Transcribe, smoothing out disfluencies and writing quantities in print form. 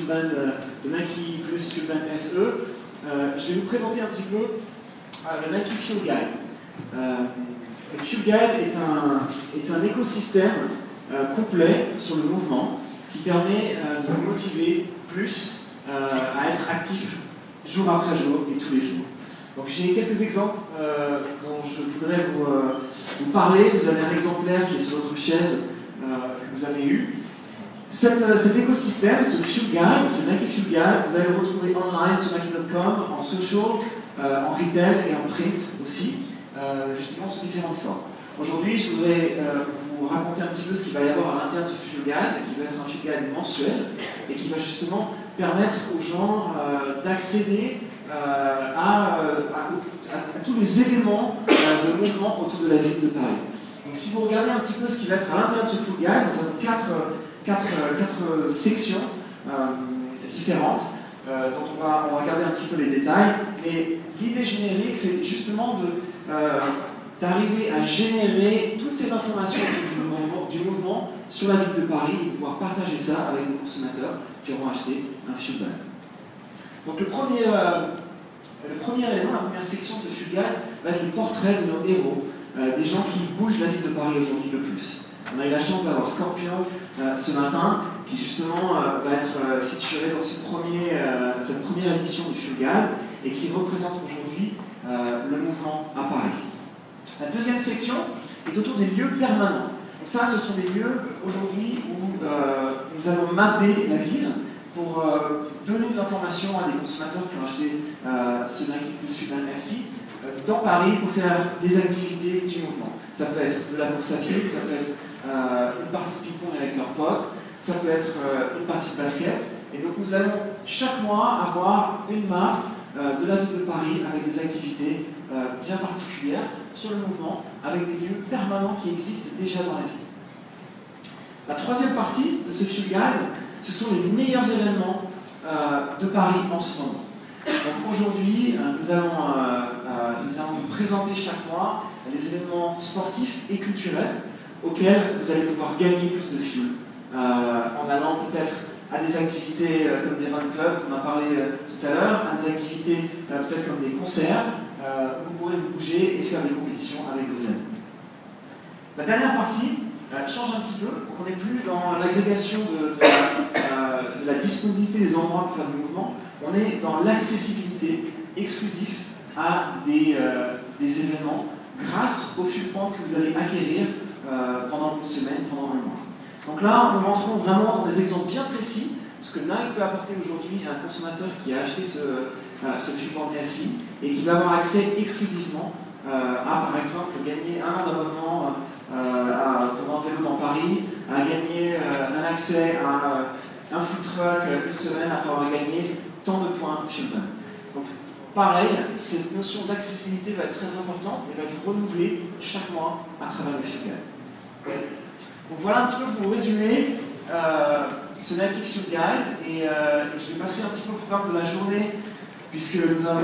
Fuelband de Nike plus Fuelband SE. Je vais vous présenter un petit peu le Nike Fuel Guide. Le Fuel Guide est un écosystème complet sur le mouvement qui permet de vous motiver plus à être actif jour après jour et tous les jours. Donc j'ai quelques exemples dont je voudrais vous parler. Vous avez un exemplaire qui est sur votre chaise que vous avez eu. Cet écosystème, ce Fuel Guide, ce Nike Fuel Guide, vous allez le retrouver online sur Nike.com, en social, en retail et en print aussi, justement sous différentes formes. Aujourd'hui, je voudrais vous raconter un petit peu ce qu'il va y avoir à l'intérieur de ce Fuel Guide, qui va être un Fuel Guide mensuel et qui va justement permettre aux gens d'accéder à tous les éléments de mouvement autour de la ville de Paris. Donc si vous regardez un petit peu ce qui va être à l'intérieur de ce Fuel Guide, nous avons quatre sections différentes dont on va regarder un petit peu les détails. Mais l'idée générique, c'est justement d'arriver à générer toutes ces informations du mouvement sur la ville de Paris et pouvoir partager ça avec nos consommateurs qui auront acheté un Fuel Guide. Donc le premier élément, la première section de ce Fuel Guide va être les portraits de nos héros, des gens qui bougent la ville de Paris aujourd'hui le plus. On a eu la chance d'avoir Scorpion ce matin, qui justement va être featuré dans cette première édition du Fuel Guide et qui représente aujourd'hui le mouvement à Paris. La deuxième section est autour des lieux permanents. Donc ça, ce sont des lieux aujourd'hui où nous allons mapper la ville pour donner de l'information à des consommateurs qui ont acheté ce Nike plus Fuelband SE dans Paris pour faire des activités du mouvement. Ça peut être de la course à pied, ça peut être une partie de ping-pong avec leurs potes, ça peut être une partie de basket. Et donc nous allons chaque mois avoir une map de la ville de Paris avec des activités bien particulières sur le mouvement, avec des lieux permanents qui existent déjà dans la ville. La troisième partie de ce Fuel Guide, ce sont les meilleurs événements de Paris en ce moment. Donc aujourd'hui, nous allons vous présenter chaque mois les événements sportifs et culturels auxquels vous allez pouvoir gagner plus de fuel en allant peut-être à des activités comme des run clubs, dont on a parlé tout à l'heure, à des activités peut-être comme des concerts, où vous pourrez vous bouger et faire des compétitions avec vos amis. La dernière partie change un petit peu, donc on n'est plus dans l'agrégation de la disponibilité des endroits pour faire du mouvement, on est dans l'accessibilité exclusive à des événements grâce au Fuel Point que vous allez acquérir pendant une semaine, pendant un mois. Donc là, nous rentrons vraiment dans des exemples bien précis, ce que Nike peut apporter aujourd'hui à un consommateur qui a acheté ce Fuelband SE et qui va avoir accès exclusivement à, par exemple, gagner un an d'abonnement pour un vélo dans Paris, à gagner un accès à un food truck une semaine après avoir gagné tant de points Fuelband. Donc pareil, cette notion d'accessibilité va être très importante et va être renouvelée chaque mois à travers le Fuel Guide. Donc voilà un petit peu pour vous résumer ce Nike Fuel Guide et je vais passer un petit peu au programme de la journée puisque nous avons